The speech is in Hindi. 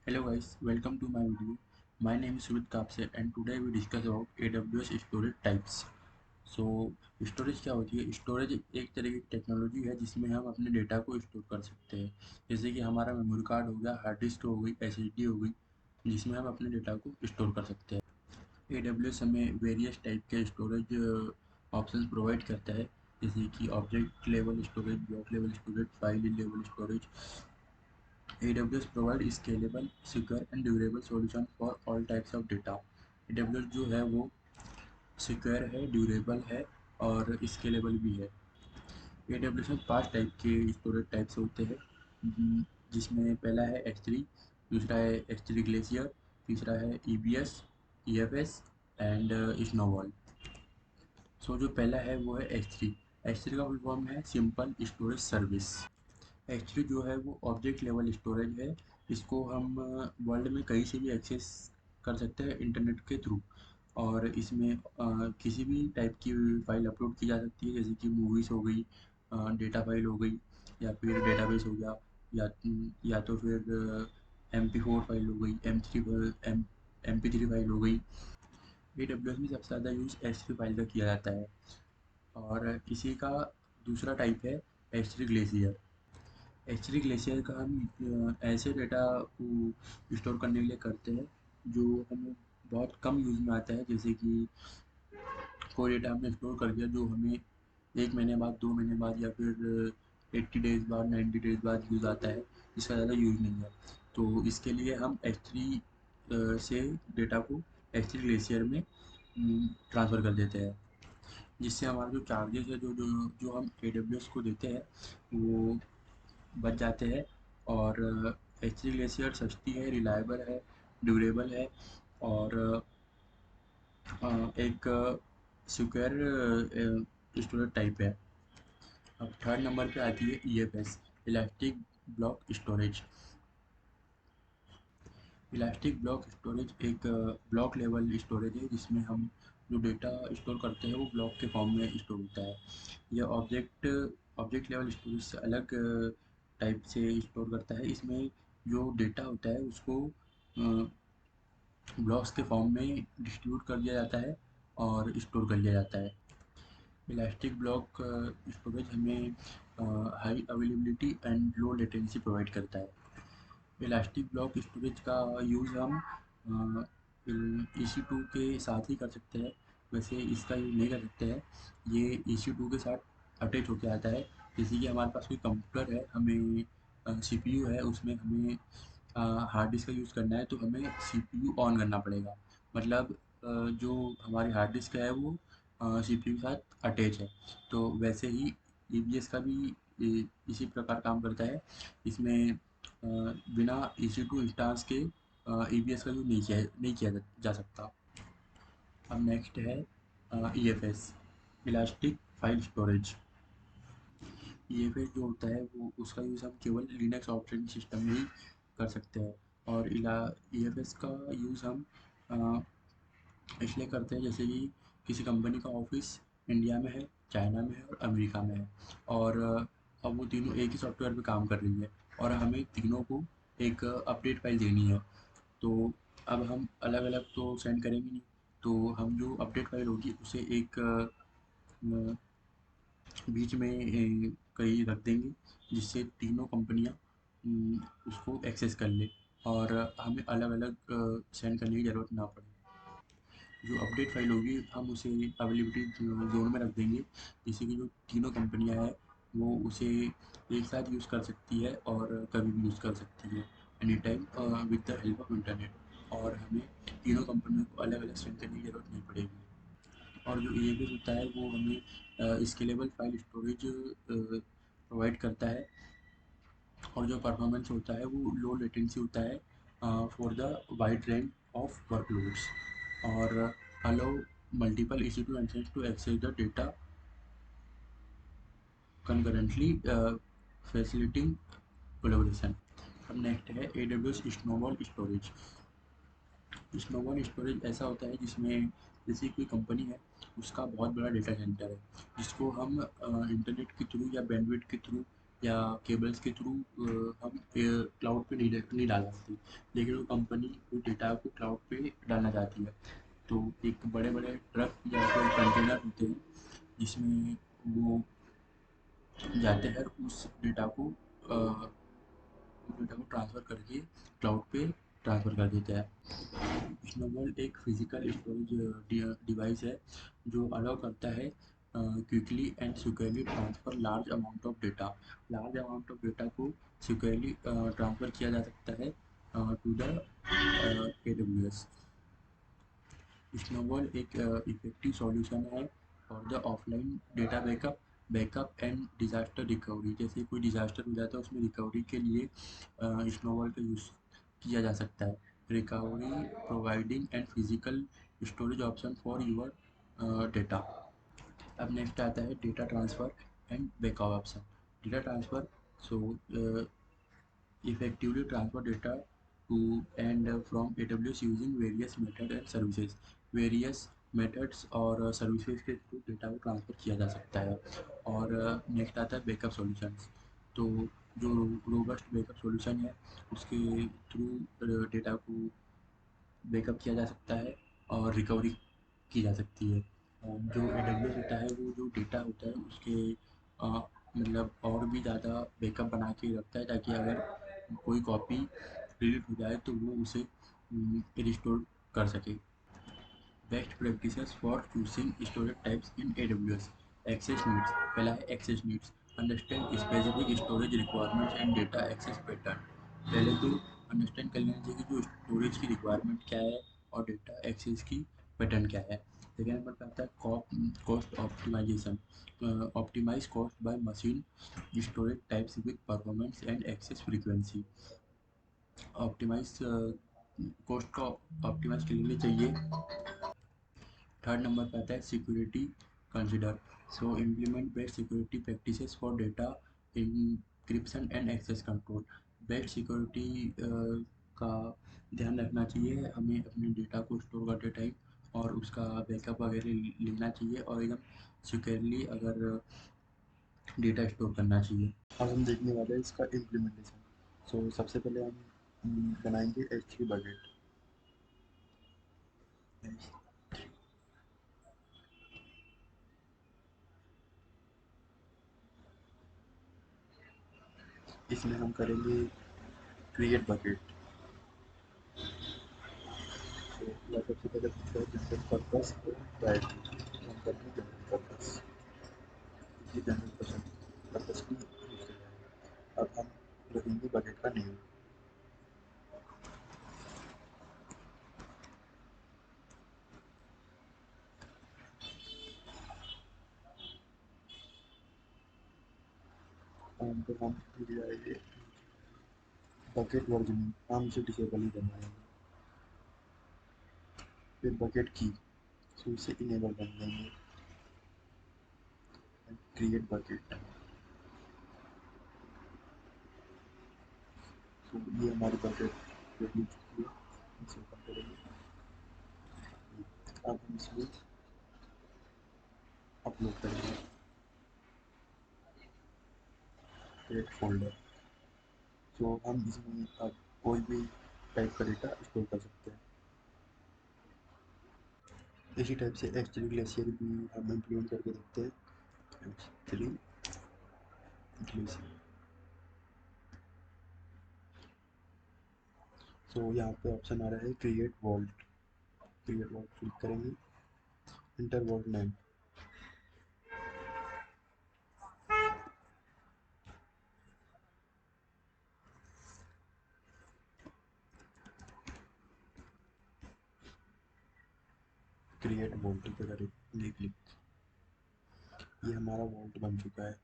Hello guys, welcome to my video. My name is Sumit Kapse and today we discuss about AWS storage types. So storage क्या होती है? स्टोरेज एक तरह की टेक्नोलॉजी है जिसमें हम अपने डेटा को स्टोर कर सकते हैं। जैसे कि हमारा मेमोरी कार्ड हो गया, हार्ड डिस्क हो गई, एसएसडी हो गई, जिसमें हम अपने डेटा को स्टोर कर सकते हैं। AWS हमें वेरियस टाइप के स्टोरेज ऑप्शंस प्रोवाइड करता है, जैसे कि object level storage, block level storage, file level storage. AWS provide scalable, secure and durable solution for all types of data। AWS जो है वो सिक्योर है, ड्यूरेबल है और स्केलेबल भी है। AWS में 5 टाइप के स्टोरेज टाइप्स होते हैं, जिसमें पहला है S3, दूसरा है S3 ग्लेशियर, तीसरा है EBS, EFS एंड स्नोबॉल। सो जो पहला है वो है S3। S3 का फुल फॉर्म है सिंपल स्टोरेज सर्विस। S3 जो है वो ऑब्जेक्ट लेवल स्टोरेज है। इसको हम वर्ल्ड में कहीं से भी एक्सेस कर सकते हैं इंटरनेट के थ्रू, और इसमें किसी भी टाइप की फ़ाइल अपलोड की जा सकती है, जैसे कि मूवीज़ हो गई, डेटा फाइल हो गई, या फिर डेटाबेस हो गया, या तो फिर MP4 फाइल हो गई, MP3 फाइल हो गई। AWS में सबसे ज़्यादा यूज़ S3 फाइल का किया जाता है। और इसी का दूसरा टाइप है S3 ग्लेशियर। एक्चुअली ग्लेशियर का हम ऐसे डेटा को स्टोर करने के लिए करते हैं जो हमें बहुत कम यूज़ में आता है, जैसे कि कोई डेटा हमने स्टोर कर दिया जो हमें 1 महीने बाद, 2 महीने बाद, या फिर 80 डेज़ बाद, 90 डेज़ बाद यूज़ आता है, इसका ज़्यादा यूज़ नहीं है। तो इसके लिए हम S3 से डेटा को S3 ग्लेशियर में ट्रांसफ़र कर देते हैं, जिससे हमारा जो चार्जेस है, जो जो जो हम AWS को देते हैं, वो बच जाते हैं। और एच ग्लेशियर सस्ती है, रिलायबल है, ड्यूरेबल है और एक सिक्योर स्टोरेज टाइप है। अब थर्ड नंबर पे आती है EFS, elastic block storage. Elastic block storage एक ब्लॉक लेवल स्टोरेज है, जिसमें हम जो डेटा स्टोर करते हैं वो ब्लॉक के फॉर्म में स्टोर होता है। यह ऑब्जेक्ट लेवल स्टोरेज से अलग टाइप से स्टोर करता है। इसमें जो डेटा होता है उसको ब्लॉक्स के फॉर्म में डिस्ट्रीब्यूट कर दिया जाता है और स्टोर कर लिया जाता है। इलास्टिक ब्लॉक स्टोरेज हमें high availability and low latency provide करता है। इलास्टिक ब्लॉक स्टोरेज का यूज़ हम EC2 के साथ ही कर सकते हैं, वैसे इसका यूज़ नहीं कर सकते हैं। ये EC2 के साथ अटैच होके आता है। जैसे कि हमारे पास कोई कंप्यूटर है, हमें CPU है, उसमें हमें हार्ड डिस्क का यूज़ करना है, तो हमें CPU ऑन करना पड़ेगा। मतलब जो हमारी हार्ड डिस्क है वो CPU के साथ अटैच है। तो वैसे ही EBS का भी इसी प्रकार काम करता है। इसमें बिना EC2 इंस्टांस के EBS का यूज़ नहीं किया जा सकता। अब नेक्स्ट है EFS, elastic file storage. EFS जो होता है वो उसका यूज़ हम केवल लिनक्स ऑपरेटिंग सिस्टम में ही कर सकते हैं। और EFS का यूज़ हम अ, इसलिए करते हैं, जैसे कि किसी कंपनी का ऑफिस इंडिया में है, चाइना में है और अमेरिका में है, और अब वो तीनों एक ही सॉफ्टवेयर पे काम कर रही है, और हमें तीनों को एक अपडेट फाइल देनी है। तो अब हम अलग अलग तो सेंड करेंगे नहीं, तो हम जो अपडेट फाइल होगी उसे एक बीच में कहीं रख देंगे, जिससे तीनों कंपनियां उसको एक्सेस कर ले, और हमें अलग अलग सेंड करने की ज़रूरत ना पड़े। जो अपडेट फाइल होगी हम उसे अवेलेबिलिटी जोन में रख देंगे, जिससे कि जो तीनों कंपनियां हैं वो उसे एक साथ यूज़ कर सकती है और कभी भी यूज़ कर सकती है, any time with the help of internet, और हमें तीनों कंपनियों को अलग अलग सेंड करने की ज़रूरत नहीं पड़ेगी। और जो EFS होता है वो हमें स्केलेबल फाइल स्टोरेज प्रोवाइड करता है, और जो परफॉर्मेंस होता है वो लो लेटेंसी होता है for the wide range of workloads, और allow multiple EC2 instance to access the data concurrently, facilitating collaboration। अब नेक्स्ट है AWS Snowball storage. Snowball storage ऐसा होता है जिसमें जैसे कोई कंपनी है, उसका बहुत बड़ा डेटा सेंटर है, जिसको हम इंटरनेट के थ्रू या बैंडविड्थ के थ्रू या केबल्स के थ्रू हम क्लाउड पे नहीं डाल सकते, लेकिन वो कंपनी वो डेटा को क्लाउड पे डालना चाहती है। तो एक बड़े बड़े ट्रक या फिर कंटेनर होते हैं जिसमें वो जाते हैं, उस डेटा को ट्रांसफ़र करके क्लाउड पे ट्रांसफ़र कर देता है। स्नोबॉल एक फिजिकल स्टोरेज डिवाइस है जो अलाउ करता है quickly and securely transfer large amount of data को सिक्योरली ट्रांसफ़र किया जा सकता है टू द AWS। स्नोबॉल एक इफेक्टिव सॉल्यूशन है for the offline data backup and disaster recovery. जैसे कोई डिज़ास्टर हो जाता है उसमें रिकवरी के लिए स्नोबॉल का यूज़ किया जा सकता है। Recovery providing and physical storage option for your data. अब नेक्स्ट आता है data transfer and backup option. Data transfer, so effectively transfer data to and from AWS using various methods and services। Various methods और सर्विसेज के थ्रू डेटा को ट्रांसफ़र किया जा सकता है। और नेक्स्ट आता है बैकअप सॉल्यूशंस। तो जो रोबस्ट बैकअप सॉल्यूशन है उसके थ्रू डेटा को बैकअप किया जा सकता है और रिकवरी की जा सकती है। जो AWS होता है वो जो डेटा होता है उसके अ, मतलब और भी ज़्यादा बैकअप बना के रखता है, ताकि अगर कोई कॉपी डिलीट हो जाए तो वो उसे रिस्टोर कर सके। Best practices for choosing storage types in AWS। Access needs, पहला है access needs. Understand specific storage requirements and data access pattern. पहले तो अंडरस्टैंड कर लेना चाहिए कि जो स्टोरेज की रिक्वायरमेंट क्या है और डेटा एक्सेस की पैटर्न क्या है। सेकेंड नंबर पे आता है cost optimization. Optimize cost by machine storage types with performance and access frequency. Optimize cost को ऑप्टिमाइज के लिए चाहिए। थर्ड नंबर पे आता है security consider. So implement best security practices for data encryption and access control. Best security का ध्यान रखना चाहिए हमें अपने डेटा को स्टोर करते टाइम, और उसका बैकअप वगैरह लेना चाहिए और एकदम सिक्योरली अगर डेटा स्टोर करना चाहिए। अब हम देखने वाले हैं इसका इम्प्लीमेंटेशन। सो सबसे पहले हम बनाएंगे H3 बकेट। इसमें हम करेंगे क्रिएट बकेट। या सबसे पहले पूछा है जनरल पर्पस और प्रायोरिटी, तो हम करेंगे जनरल पर्पस। ये जनरल पर्पस की यूज़ किया जाएगा। अब हम रखेंगे बकेट का नेम। तो हम फिर जाएंगे बकेट वर्जनिंग, हम इसे डिसेबल ही बनवाएंगे। फिर बकेट की, सो इसे इनेबल कर देंगे। क्रिएट बकेट, सो ये हमारी बकेट रेडी चुकी है, इसे ओपन करेंगे। अब हम इसमें अपलोड करेंगे क्रिएट फोल्डर। सो हम इसमें अब कोई भी टाइप का डेटा स्टोर कर सकते हैं। इसी टाइप से H3 ग्लेशियर भी हम इम्प्लीमेंट करके देखते हैं। H3 ग्लेशियर, सो यहाँ पे ऑप्शन आ रहा है create vault. Create vault click करेंगे, enter vault name. Create vault पे करेंगे क्लिक। ये हमारा वॉल्ट बन चुका है।